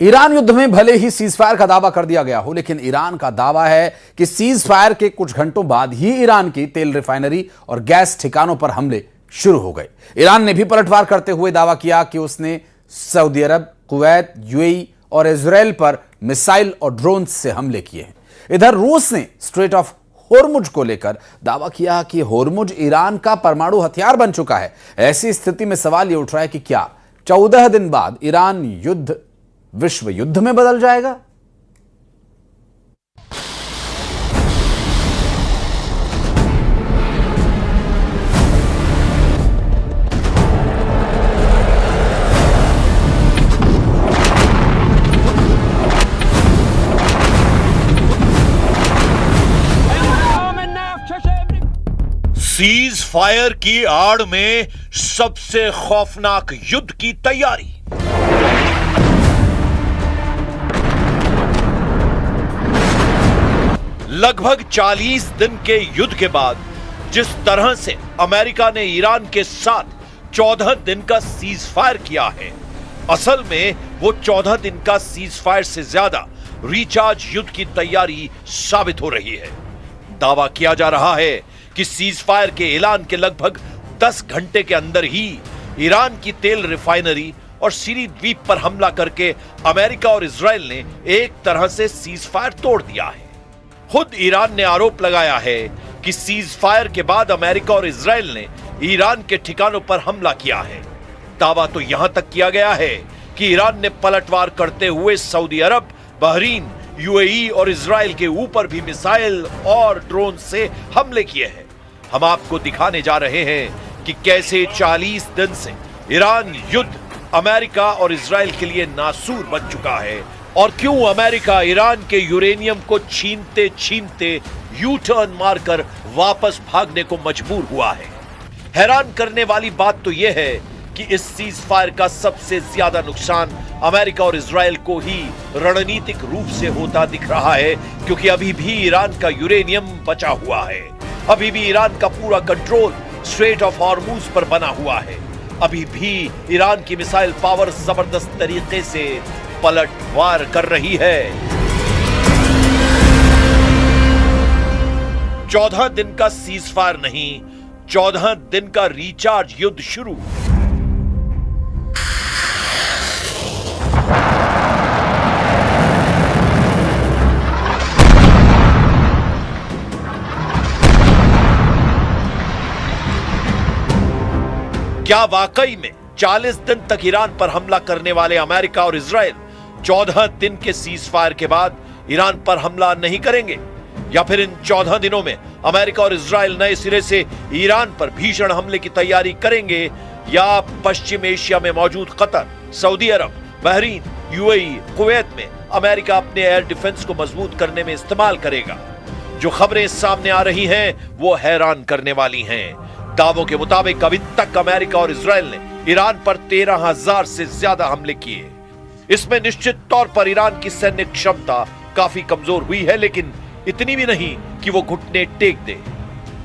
Iran युद्ध में भले ही सीज फायर का दावा कर दिया गया हो, लेकिन ईरान का दावा है कि सीज फायर के कुछ घंटों बाद ही ईरान की तेल रिफाइनरी और गैस ठिकानों पर हमले शुरू हो गए। ईरान ने भी पलटवार करते हुए दावा किया कि उसने सऊदी अरब, कुवैत, यूएई और इजराइल पर मिसाइल और ड्रोन से हमले किए हैं। इधर रूस ने स्ट्रेट ऑफ होर्मुज को लेकर दावा किया कि होर्मुज ईरान का परमाणु हथियार बन चुका है। ऐसी स्थिति में सवाल यह उठ रहा है कि क्या 14 दिन बाद ईरान युद्ध विश्व युद्ध में बदल जाएगा? सीज फायर की आड़ में सबसे खौफनाक युद्ध की तैयारी। लगभग 40 दिन के युद्ध के बाद जिस तरह से अमेरिका ने ईरान के साथ 14 दिन का सीज फायर किया है, असल में वो 14 दिन का सीज फायर से ज्यादा रिचार्ज युद्ध की तैयारी साबित हो रही है। दावा किया जा रहा है कि सीज फायर के ऐलान के लगभग 10 घंटे के अंदर ही ईरान की तेल रिफाइनरी और सीरी द्वीप पर हमला करके अमेरिका और इजराइल ने एक तरह से सीज फायर तोड़ दिया है। खुद ईरान ने आरोप लगाया है कि सीज फायर के बाद अमेरिका और इजराइल ने ईरान के ठिकानों पर हमला किया है। दावा तो यहां तक किया गया है कि ईरान ने पलटवार करते हुए सऊदी अरब, बहरीन, यूएई और इजराइल के ऊपर भी मिसाइल और ड्रोन से हमले किए हैं। हम आपको दिखाने जा रहे हैं कि कैसे 40 दिन से ईरान युद्ध अमेरिका और इजराइल के लिए नासूर बन चुका है और क्यों अमेरिका ईरान के यूरेनियम को छीनते छीनते यू टर्न मारकर वापस भागने को मजबूर हुआ है। हैरान करने वाली बात तो यह है कि इस सीज फायर का सबसे ज्यादा नुकसान अमेरिका और इजराइल को ही रणनीतिक रूप से होता दिख रहा है, क्योंकि अभी भी ईरान का यूरेनियम बचा हुआ है। अभी भी ईरान का पूरा कंट्रोल स्ट्रेट ऑफ हॉर्मुज पर बना हुआ है। अभी भी ईरान की मिसाइल पावर जबरदस्त तरीके से पलटवार कर रही है। 14 दिन का सीज फायर नहीं, 14 दिन का रिचार्ज युद्ध शुरू। क्या वाकई में 40 दिन तक ईरान पर हमला करने वाले अमेरिका और इजराइल 14 दिन के सीज फायर के बाद ईरान पर हमला नहीं करेंगे, या फिर इन 14 दिनों में अमेरिका और इजराइल नए सिरे से ईरान पर भीषण हमले की तैयारी करेंगे, या पश्चिम एशिया में मौजूद कतर, सऊदी अरब, बहरीन, यूएई, कुवैत में अमेरिका अपने एयर डिफेंस को मजबूत करने में इस्तेमाल करेगा। जो खबरें सामने आ रही हैं वो हैरान करने वाली हैं। दावों के मुताबिक अभी तक अमेरिका और इजराइल ने ईरान पर 13,000 से ज्यादा हमले किए। इसमें निश्चित तौर पर ईरान की सैन्य क्षमता काफी कमजोर हुई है, लेकिन इतनी भी नहीं कि वो घुटने टेक दे।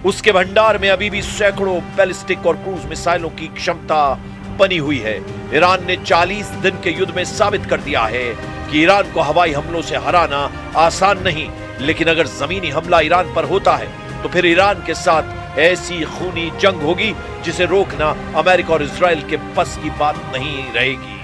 उसके भंडार में अभी भी सैकड़ों बैलिस्टिक और क्रूज मिसाइलों की क्षमता बनी हुई है। ईरान ने 40 दिन के युद्ध में साबित कर दिया है कि ईरान को हवाई हमलों से हराना आसान नहीं, लेकिन अगर जमीनी हमला ईरान पर होता है तो फिर ईरान के साथ ऐसी खूनी जंग होगी जिसे रोकना अमेरिका और इजराइल के बस की बात नहीं रहेगी।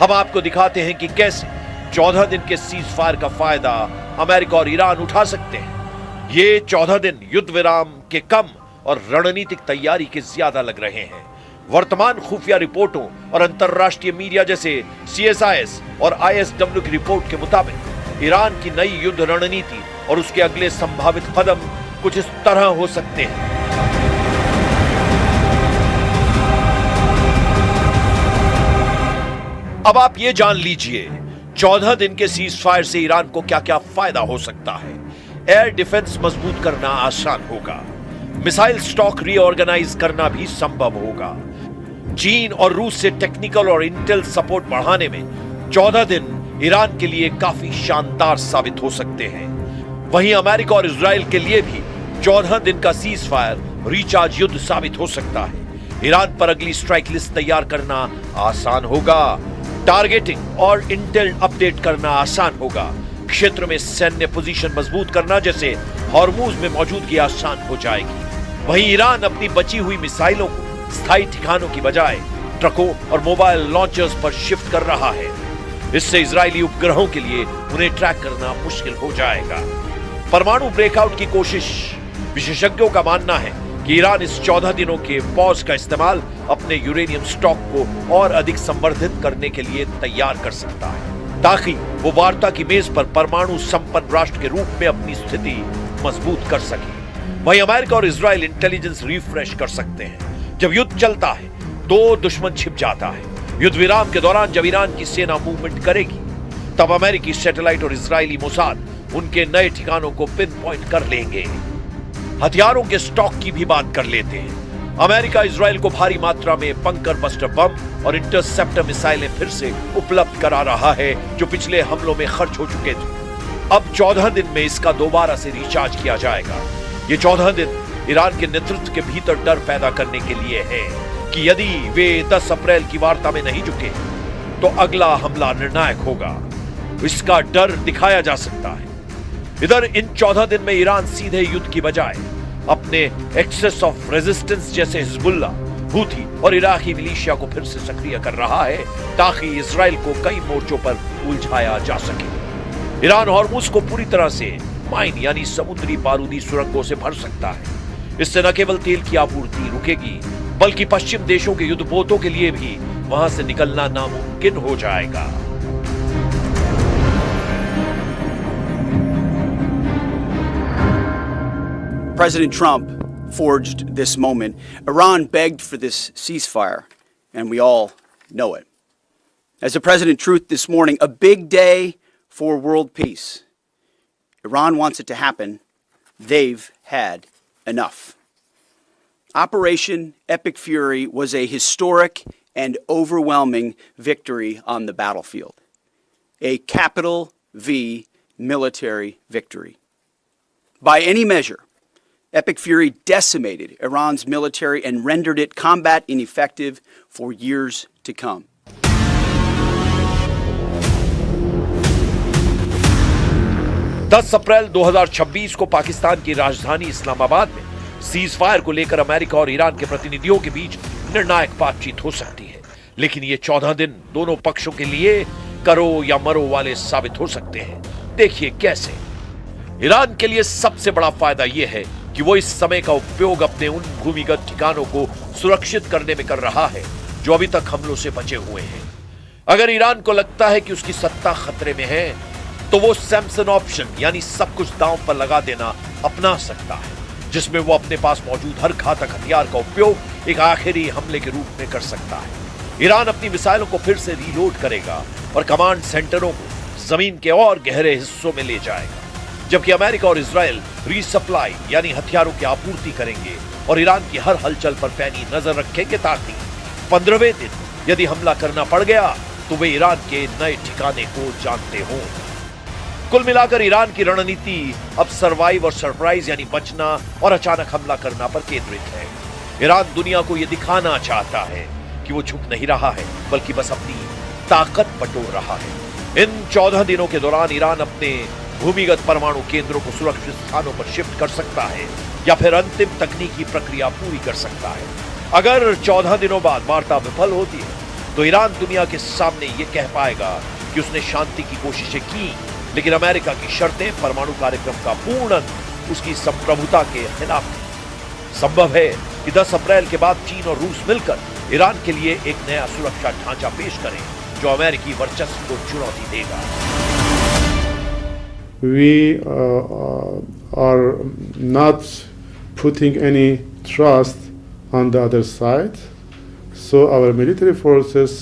हम आपको दिखाते हैं कि कैसे 14 दिन के सीज फायर का फायदा अमेरिका और ईरान उठा सकते हैं। ये 14 दिन युद्ध विराम के कम और रणनीतिक तैयारी के ज्यादा लग रहे हैं। वर्तमान खुफिया रिपोर्टों और अंतरराष्ट्रीय मीडिया जैसे CSIS और ISW की रिपोर्ट के मुताबिक ईरान की नई युद्ध रणनीति और उसके अगले संभावित कदम कुछ इस तरह हो सकते हैं। अब आप ये जान लीजिए 14 दिन के सीज फायर से ईरान को क्या क्या फायदा हो सकता है। एयर डिफेंस मजबूत करना आसान होगा, मिसाइल स्टॉक रीऑर्गेनाइज करना भी संभव होगा। चीन और रूस से टेक्निकल और इंटेल सपोर्ट बढ़ाने में 14 दिन ईरान के लिए काफी शानदार साबित हो सकते हैं। वहीं अमेरिका और इजराइल के लिए भी 14 दिन का सीज फायर रिचार्ज युद्ध साबित हो सकता है। ईरान पर अगली स्ट्राइक लिस्ट तैयार करना आसान होगा। टारगेटिंग और इंटेल अपडेट करना आसान होगा। क्षेत्र में सैन्य पोजीशन मजबूत करना जैसे हॉर्मूज में मौजूदगी आसान हो जाएगी। वहीं ईरान अपनी बची हुई मिसाइलों को स्थायी ठिकानों की बजाय ट्रकों और मोबाइल लॉन्चर्स पर शिफ्ट कर रहा है। इससे इजरायली उपग्रहों के लिए उन्हें ट्रैक करना मुश्किल हो जाएगा। परमाणु ब्रेकआउट की कोशिश, विशेषज्ञों का मानना है कि ईरान इस 14 दिनों के पॉज का इस्तेमाल अपने यूरेनियम स्टॉक को और अधिक संवर्धित करने के लिए तैयार कर सकता है, ताकि वो वार्ता की मेज पर परमाणु संपन्न राष्ट्र के रूप में अपनी स्थिति मजबूत कर सके। वहीं अमेरिका और इजराइल इंटेलिजेंस रिफ्रेश कर सकते हैं। जब युद्ध चलता है तो दुश्मन छिप जाता है। युद्ध विराम के दौरान जब ईरान की सेना मूवमेंट करेगी, तब अमेरिकी सैटेलाइट और इजरायली मोसाद उनके नए ठिकानों को पिन पॉइंट कर लेंगे। हथियारों के स्टॉक की भी बात कर लेते हैं। अमेरिका इजराइल को भारी मात्रा में बंकर बस्टर बम और इंटरसेप्टर मिसाइलें फिर से उपलब्ध करा रहा है, जो पिछले हमलों में खर्च हो चुके थे। अब 14 दिन में इसका दोबारा से रिचार्ज किया जाएगा। ये 14 दिन ईरान के नेतृत्व के भीतर डर पैदा करने के लिए है कि यदि वे 10 अप्रैल की वार्ता में नहीं झुके तो अगला हमला निर्णायक होगा। इसका डर दिखाया जा सकता है। इधर इन 14 दिन में ईरान सीधे युद्ध की बजाय अपने एक्सेस ऑफ रेजिस्टेंस जैसे हिजबुल्लाह, हूथी और इराकी मिलिशिया को फिर से सक्रिय कर रहा है, ताकि इजराइल को कई मोर्चों पर उलझाया जा सके। ईरान हॉर्मुज को पूरी तरह से माइन यानी समुद्री बारूदी सुरंगों से भर सकता है। इससे न केवल तेल की आपूर्ति रुकेगी, बल्कि पश्चिम देशों के युद्धपोतों के लिए भी वहां से निकलना नामुमकिन हो जाएगा। President Trump forged this moment. Iran begged for this ceasefire, and we all know it. As the President truth this morning, a big day for world peace. Iran wants it to happen. They've had enough. Operation Epic Fury was a historic and overwhelming victory on the battlefield. A capital V military victory. By any measure, Epic Fury decimated Iran's military and rendered it combat ineffective for years to come. दस अप्रैल 2026 को पाकिस्तान की राजधानी इस्लामाबाद में cease fire को लेकर America और Iran के प्रतिनिधियों के बीच निर्णायक बातचीत हो सकती है। लेकिन ये 14 दिन दोनों पक्षों के लिए करो या मरो वाले साबित हो सकते हैं। देखिए कैसे। ईरान के लिए सबसे बड़ा फायदा यह है कि वो इस समय का उपयोग अपने उन भूमिगत ठिकानों को सुरक्षित करने में कर रहा है जो अभी तक हमलों से बचे हुए हैं। अगर ईरान को लगता है कि उसकी सत्ता खतरे में है, तो वो सैमसन ऑप्शन यानी सब कुछ दांव पर लगा देना अपना सकता है, जिसमें वो अपने पास मौजूद हर घातक हथियार का उपयोग एक आखिरी हमले के रूप में कर सकता है। ईरान अपनी मिसाइलों को फिर से रीलोड करेगा और कमांड सेंटरों को जमीन के और गहरे हिस्सों में ले जाएगा, जबकि अमेरिका और इजराइल रीसप्लाई यानी हथियारों की आपूर्ति करेंगे और ईरान की हर हलचल पर पैनी नजर रखेंगे, ताकि 15वें दिन यदि हमला करना पड़ गया तो वे ईरान के नए ठिकाने को जानते हों। कुल मिलाकर ईरान की रणनीति अब सर्वाइव और सरप्राइज यानी बचना और अचानक हमला करना पर केंद्रित है। ईरान दुनिया को यह दिखाना चाहता है कि वो झुक नहीं रहा है, बल्कि बस अपनी ताकत बटोर रहा है। इन 14 दिनों के दौरान ईरान अपने भूमिगत परमाणु केंद्रों को सुरक्षित स्थानों पर शिफ्ट कर सकता है या फिर अंतिम तकनीकी प्रक्रिया पूरी कर सकता है। अगर 14 दिनों बाद वार्ता विफल होती है तो ईरान दुनिया के सामने ये कह पाएगा कि उसने शांति की कोशिशें की, लेकिन अमेरिका की शर्तें परमाणु कार्यक्रम का पूर्ण उसकी संप्रभुता के खिलाफ थी। संभव है कि 10 अप्रैल के बाद चीन और रूस मिलकर ईरान के लिए एक नया सुरक्षा ढांचा पेश करें जो अमेरिकी वर्चस्व को चुनौती देगा। We are not putting any trust on the other side, so our military forces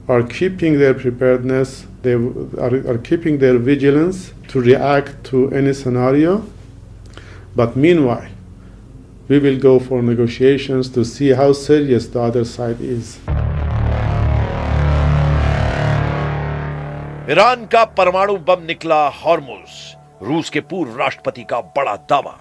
are keeping their preparedness, they are keeping their vigilance to react to any scenario. But meanwhile, we will go for negotiations to see how serious the other side is. Iran का परमाणु बम निकला Hormuz, रूस के पूर्व राष्ट्रपति का बड़ा दावा।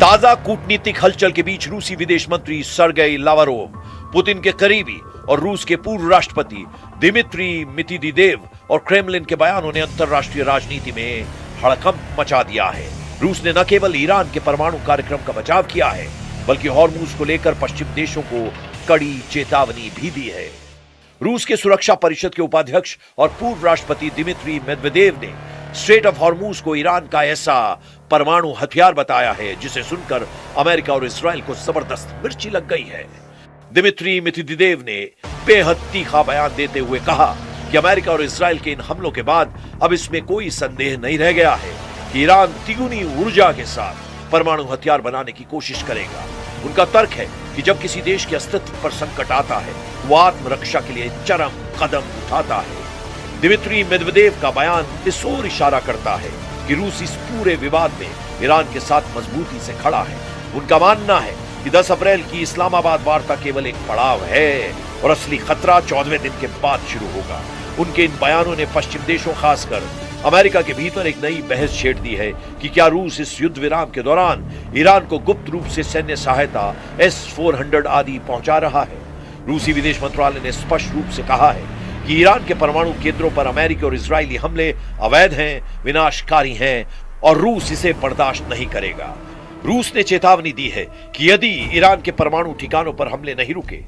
ताजा कूटनीतिक हलचल के बीच रूसी विदेश मंत्री सर्गेई लावरोव पुतिन के करीबी और रूस के पूर्व राष्ट्रपति दिमित्री मेदवेदेव और क्रेमलिन के बयानों ने अंतरराष्ट्रीय राजनीति में हड़कंप मचा दिया है। रूस ने न केवल ईरान के परमाणु कार्यक्रम का बचाव किया है, बल्कि हॉर्मुज को लेकर पश्चिम देशों को कड़ी चेतावनी भी दी है। रूस के सुरक्षा परिषद के उपाध्यक्ष और पूर्व राष्ट्रपति दिमित्री मेदवेदेव ने स्ट्रेट ऑफ हॉर्मुज को ईरान का ऐसा परमाणु हथियार बताया है जिसे सुनकर अमेरिका और इस्राएल को जबरदस्त मिर्ची लग गई है। दिमित्री मेदवेदेव ने बेहद तीखा बयान देते हुए कहा कि अमेरिका और इस्राएल के इन हमलों के बाद अब इसमें कोई संदेह नहीं रह गया है कि ईरान तिगुनी ऊर्जा के साथ परमाणु हथियार बनाने की कोशिश करेगा। उनका तर्क है कि जब किसी देश के अस्तित्व पर संकट आता है, वो आत्मरक्षा के लिए चरम कदम उठाता है। दिमित्री मेदवेदेव का बयान इस ओर इशारा करता है कि रूस इस पूरे विवाद में ईरान के साथ मजबूती से खड़ा है। उनका मानना है कि 10 अप्रैल की इस्लामाबाद वार्ता केवल एक पड़ाव है और असली खतरा 14वें दिन के बाद शुरू होगा। उनके इन बयानों ने पश्चिम देशों, खासकर अमेरिका के भीतर एक नई बहस छेड़ दी है कि क्या रूस इस युद्ध विराम के दौरान ईरान को गुप्त रूप से सैन्य सहायता S-400 आदि पहुंचा रहा है। रूसी विदेश मंत्रालय ने स्पष्ट रूप से कहा है कि ईरान के परमाणु केंद्रों पर अमेरिकी और इजरायली हमले अवैध हैं, विनाशकारी हैं और रूस इसे बर्दाश्त नहीं करेगा। रूस ने चेतावनी दी है कि यदि ईरान के परमाणु ठिकानों पर हमले नहीं रुके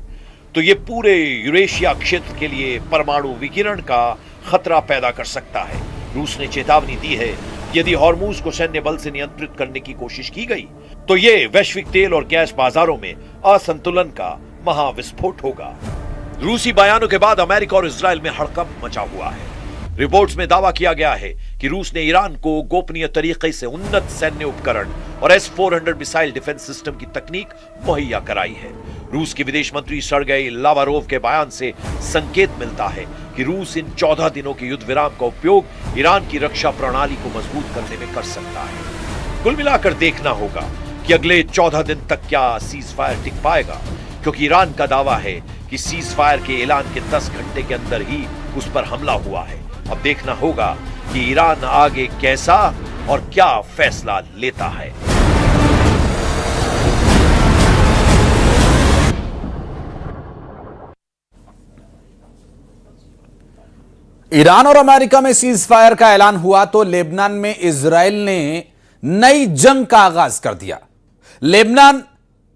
तो ये पूरे यूरेशिया क्षेत्र के लिए परमाणु विकिरण का खतरा पैदा कर सकता है। रूस ने चेतावनी दी है कि यदि हॉर्मुज को सैन्य बल से नियंत्रित करने की कोशिश की गई तो ये वैश्विक तेल और गैस बाजारों में असंतुलन का महाविस्फोट होगा। रूसी बयानों के बाद अमेरिका और इजरायल में हड़कंप मचा हुआ है। रिपोर्ट्स में दावा किया गया है कि रूस ने ईरान को गोपनीय तरीके से उन्नत सैन्य उपकरण और S-400 मिसाइल डिफेंस सिस्टम की तकनीक मुहैया कराई है। रूस के विदेश मंत्री सर्गेई लावारोव के बयान से संकेत मिलता है कि रूस इन 14 दिनों के युद्ध विराम का उपयोग ईरान की रक्षा प्रणाली को मजबूत करने में कर सकता है। कुल मिलाकर देखना होगा कि अगले 14 दिन तक क्या सीज फायर टिक पाएगा, क्योंकि ईरान का दावा है कि सीज फायर के ऐलान के 10 घंटे के अंदर ही उस पर हमला हुआ है। अब देखना होगा कि ईरान आगे कैसा और क्या फैसला लेता है। ईरान और अमेरिका में सीज फायर का ऐलान हुआ तो लेबनान में इजराइल ने नई जंग का आगाज कर दिया। लेबनान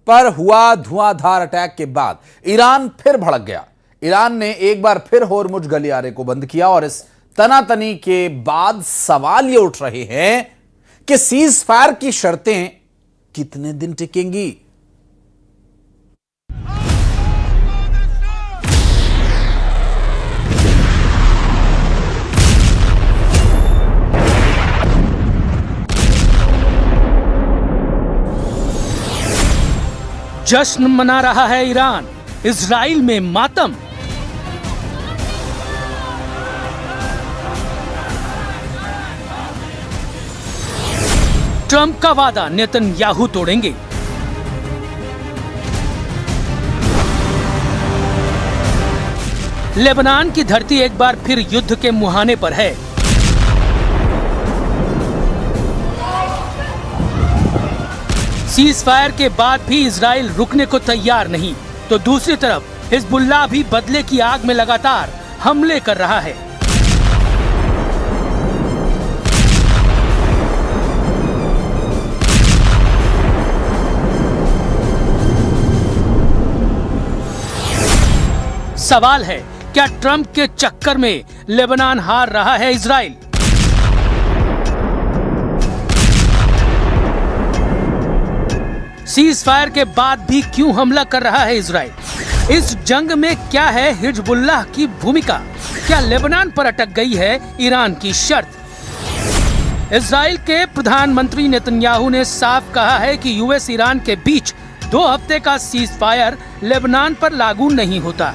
पर हुआ धुआंधार अटैक के बाद ईरान फिर भड़क गया। ईरान ने एक बार फिर होर्मुज गलियारे को बंद किया और इस तनातनी के बाद सवाल ये उठ रहे हैं कि सीज फायर की शर्तें कितने दिन टिकेंगी। जश्न मना रहा है ईरान, इजराइल में मातम। ट्रंप का वादा नेतन्याहू तोड़ेंगे। लेबनान की धरती एक बार फिर युद्ध के मुहाने पर है। सीज फायर के बाद भी इजराइल रुकने को तैयार नहीं, तो दूसरी तरफ हिजबुल्लाह भी बदले की आग में लगातार हमले कर रहा है। सवाल है, क्या ट्रंप के चक्कर में लेबनान हार रहा है इजराइल? सीज फायर के बाद भी क्यों हमला कर रहा है इजराइल? इस जंग में क्या है हिजबुल्लाह की भूमिका? क्या लेबनान पर अटक गई है ईरान की शर्त? इजराइल के प्रधानमंत्री नेतन्याहू ने साफ कहा है कि यूएस ईरान के बीच 2 हफ्ते का सीज फायर लेबनान पर लागू नहीं होता।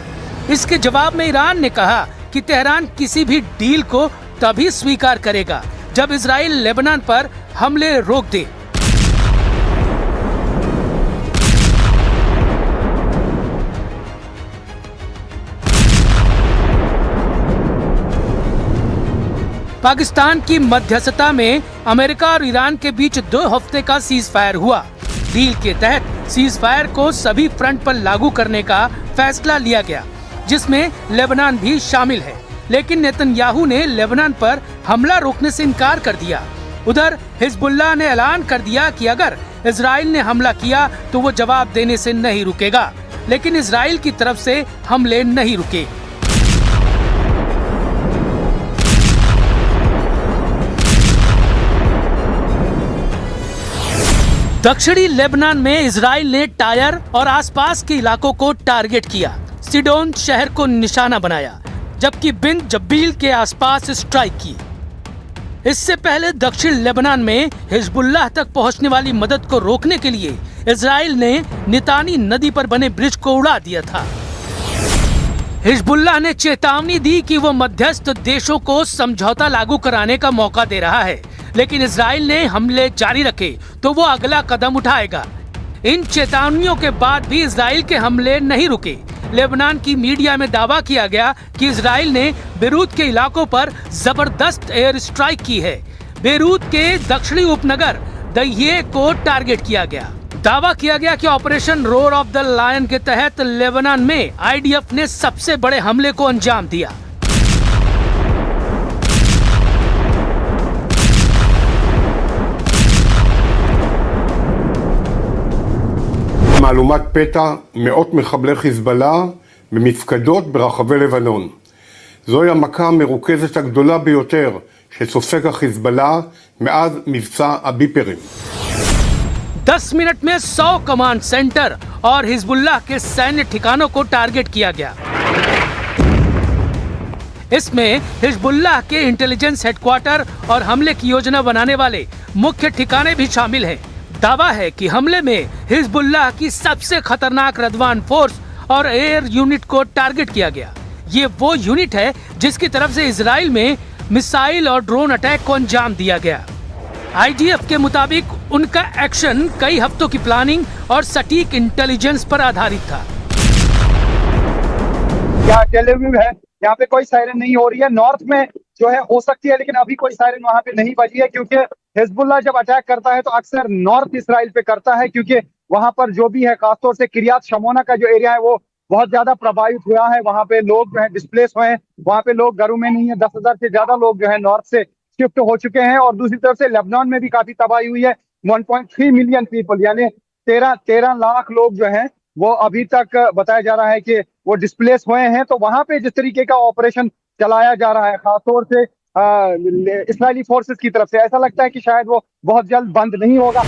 इसके जवाब में ईरान ने कहा कि तेहरान किसी भी डील को तभी स्वीकार करेगा जब इजराइल लेबनान पर हमले रोक दे। पाकिस्तान की मध्यस्थता में अमेरिका और ईरान के बीच 2 हफ्ते का सीज फायर हुआ। डील के तहत सीज फायर को सभी फ्रंट पर लागू करने का फैसला लिया गया जिसमें लेबनान भी शामिल है, लेकिन नेतन्याहू ने लेबनान पर हमला रोकने से इनकार कर दिया। उधर हिजबुल्लाह ने ऐलान कर दिया कि अगर इजराइल ने हमला किया तो वो जवाब देने से नहीं रुकेगा, लेकिन इजराइल की तरफ से हमले नहीं रुके। दक्षिणी लेबनान में इजराइल ने टायर और आसपास के इलाकों को टारगेट किया। सिडोन शहर को निशाना बनाया, जबकि बिन जब्बील के आसपास स्ट्राइक की। इससे पहले दक्षिण लेबनान में हिजबुल्लाह तक पहुंचने वाली मदद को रोकने के लिए इजराइल ने नितानी नदी पर बने ब्रिज को उड़ा दिया था। हिजबुल्लाह ने चेतावनी दी कि वो मध्यस्थ देशों को समझौता लागू कराने का मौका दे रहा है, लेकिन इजराइल ने हमले जारी रखे तो वो अगला कदम उठाएगा। इन चेतावनियों के बाद भी इजराइल के हमले नहीं रुके। लेबनान की मीडिया में दावा किया गया कि इजराइल ने बेरूत के इलाकों पर जबरदस्त एयर स्ट्राइक की है। बेरूत के दक्षिणी उपनगर दहिये को टारगेट किया गया। दावा किया गया कि operation roar of the lion के तहत लेबनान में आईडीएफ ने सबसे बड़े हमले को अंजाम दिया। מהלומת פתע מאות מחבלי חיזבאללה במפקדות ברחבי לבנון. זוהי המכה המרוכזת הגדולה ביותר שסופג החיזבאללה מאז מבצע הביפרים. 10 मिनट में 100 कमांड सेंटर और हिजबुल्लाह के सैन्य ठिकानों को टारगेट किया गया। इसमें हिजबुल्लाह के इंटेलिजेंस हेडक्वार्टर और हमले की योजना बनाने वाले मुख्य ठिकाने भी शामिल हैं। दावा है कि हमले में हिजबुल्लाह की सबसे खतरनाक रदवान फोर्स और एयर यूनिट को टारगेट किया गया। ये वो यूनिट है जिसकी तरफ से इजराइल में मिसाइल और ड्रोन अटैक को अंजाम दिया गया। आईडीएफ के मुताबिक उनका एक्शन कई हफ्तों की प्लानिंग और सटीक इंटेलिजेंस पर आधारित था। यहाँ टेल अवीव है, यहाँ पे कोई सायरन नहीं हो रही है। नॉर्थ में जो है हो सकती है, लेकिन अभी कोई सायरन वहाँ पे नहीं बजी है, क्योंकि हिजबुल्लाह जब अटैक करता है तो अक्सर नॉर्थ इसराइल पे करता है, क्योंकि वहाँ पर जो भी है, खासतौर से किरियात शमोना का जो एरिया है वो बहुत ज्यादा प्रभावित हुआ है। वहाँ पे लोग जो है डिस्प्लेस हुए हैं, वहाँ पे लोग घरों में नहीं है। 10,000 से ज्यादा लोग जो है नॉर्थ से शिफ्ट हो चुके हैं। और दूसरी तरफ से लेबनान में भी काफी तबाही हुई है। 1.3 मिलियन पीपल यानी 13 लाख लोग जो हैं वो अभी तक बताया जा रहा है कि वो डिस्प्लेस हुए हैं। तो वहां पे जिस तरीके का ऑपरेशन चलाया जा रहा है, खासतौर से इस्राएली फोर्सेस की तरफ से, ऐसा लगता है कि शायद वो बहुत जल्द बंद नहीं होगा।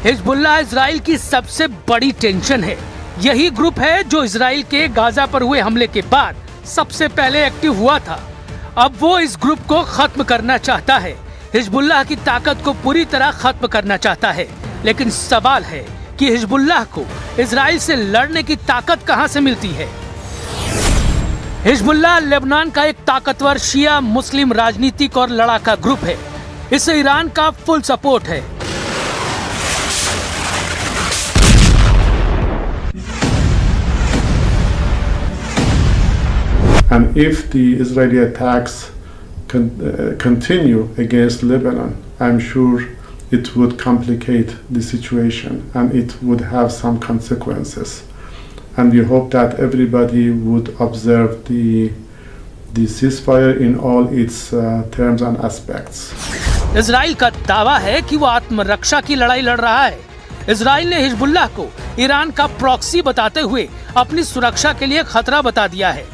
हिजबुल्लाह इजराइल की सबसे बड़ी टेंशन है। यही ग्रुप है जो इजराइल के गाजा पर हुए हमले के बाद सबसे पहले एक्टिव हुआ था। अब वो इस ग्रुप को खत्म करना चाहता है, हिजबुल्लाह की ताकत को पूरी तरह खत्म करना चाहता है। लेकिन सवाल है कि हिजबुल्लाह को इजराइल से लड़ने की ताकत कहां से मिलती है। हिजबुल्लाह लेबनान का एक ताकतवर शिया मुस्लिम राजनीतिक और लड़ाका ग्रुप है। इसे ईरान का फुल सपोर्ट है। And if the Israeli attacks continue against Lebanon, I'm sure it would complicate the situation and it would have some consequences. And we hope that everybody would observe the ceasefire in all its terms and aspects. Israel का दावा है कि वो आत्मरक्षा की लड़ाई लड़ रहा है। इजराइल ने हिजबुल्लाह को ईरान का प्रॉक्सी बताते हुए अपनी सुरक्षा के लिए खतरा बता दिया है।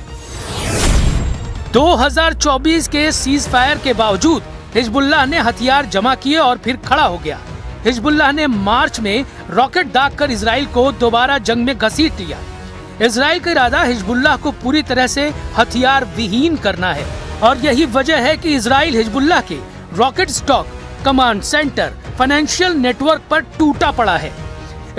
2024 के सीज फायर के बावजूद हिजबुल्लाह ने हथियार जमा किए और फिर खड़ा हो गया। हिजबुल्लाह ने मार्च में रॉकेट दागकर इजराइल को दोबारा जंग में घसीट लिया। इजराइल का इरादा हिजबुल्लाह को पूरी तरह से हथियार विहीन करना है और यही वजह है कि इजराइल हिजबुल्लाह के rocket stock, command centre, financial network पर टूटा पड़ा है।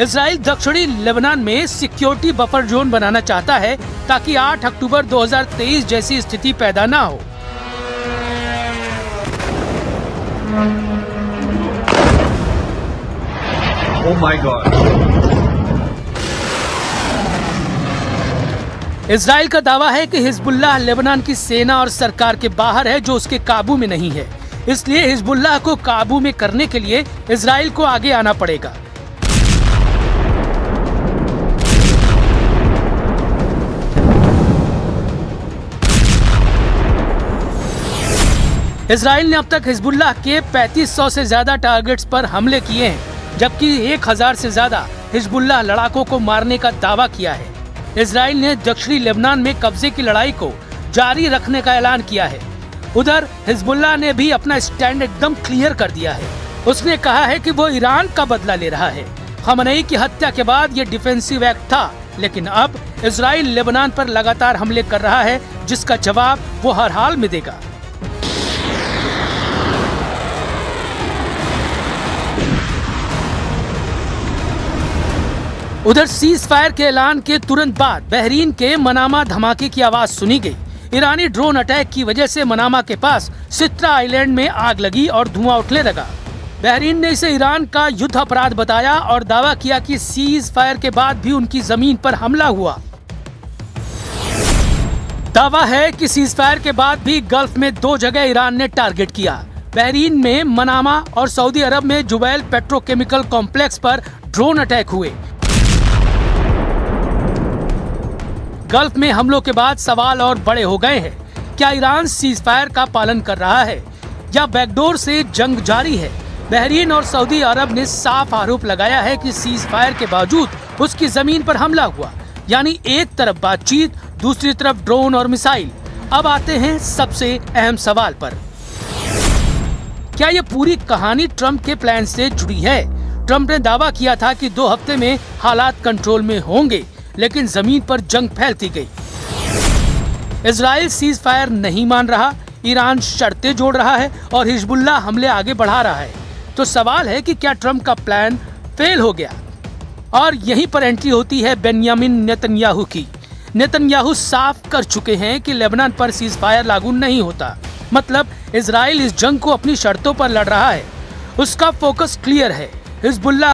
इजराइल दक्षिणी लेबनान में सिक्योरिटी बफर जोन बनाना चाहता है ताकि 8 अक्टूबर 2023 जैसी स्थिति पैदा ना हो। Oh my God! इजराइल का दावा है कि हिजबुल्लाह लेबनान की सेना और सरकार के बाहर है, जो उसके काबू में नहीं है। इसलिए हिजबुल्लाह को काबू में करने के लिए इजराइल को आगे आना पड़ेगा। इजराइल ने अब तक हिजबुल्लाह के 3500 से ज्यादा टारगेट्स पर हमले किए हैं, जबकि 1000 से ज्यादा हिजबुल्लाह लड़ाकों को मारने का दावा किया है। इजराइल ने दक्षिणी लेबनान में कब्जे की लड़ाई को जारी रखने का ऐलान किया है। उधर हिजबुल्लाह ने भी अपना स्टैंड एकदम क्लियर कर दिया है। उसने कहा है कि वो ईरान का बदला ले रहा है। खमनेई की हत्या के बाद ये डिफेंसिव एक्ट था, लेकिन अब इजराइल लेबनान पर लगातार हमले कर रहा है, जिसका जवाब वो हर हाल में देगा। उधर सीज फायर के ऐलान के तुरंत बाद बहरीन के मनामा धमाके की आवाज सुनी गई। ईरानी ड्रोन अटैक की वजह से मनामा के पास सित्रा आइलैंड में आग लगी और धुआं उठने लगा। बहरीन ने इसे ईरान का युद्ध अपराध बताया और दावा किया कि सीज फायर के बाद भी उनकी जमीन पर हमला हुआ। दावा है कि सीज फायर के बाद भी गल्फ में 2 जगह ईरान ने टारगेट किया। बहरीन में मनामा और सऊदी अरब में जुबैल पेट्रोकेमिकल कॉम्प्लेक्स पर ड्रोन अटैक हुए। गल्फ में हमलों के बाद सवाल और बड़े हो गए हैं। क्या ईरान सीज फायर का पालन कर रहा है या बैकडोर से जंग जारी है? बहरीन और सऊदी अरब ने साफ आरोप लगाया है कि सीज फायर के बावजूद उसकी जमीन पर हमला हुआ। यानी एक तरफ बातचीत, दूसरी तरफ ड्रोन और मिसाइल। अब आते हैं सबसे अहम सवाल पर। क्या ये पूरी कहानी ट्रंप के प्लान से जुड़ी है? ट्रंप ने दावा किया था कि 2 हफ्ते में हालात कंट्रोल में होंगे, लेकिन जमीन पर जंग फैलती गई। इजराइल सीज फायर नहीं मान रहा, ईरान शर्तें जोड़ रहा है और हिजबुल्लाह हमले आगे बढ़ा रहा है। तो सवाल है कि क्या ट्रंप का प्लान फेल हो गया? और यहीं पर एंट्री होती है बेंयामिन नेतन्याहू की। नेतन्याहू साफ कर चुके हैं कि लेबनान पर सीज फायर लागू नहीं होता। मतलब इजराइल इस जंग को अपनी शर्तों पर लड़ रहा है। उसका फोकस क्लियर है। हिजबुल्लाह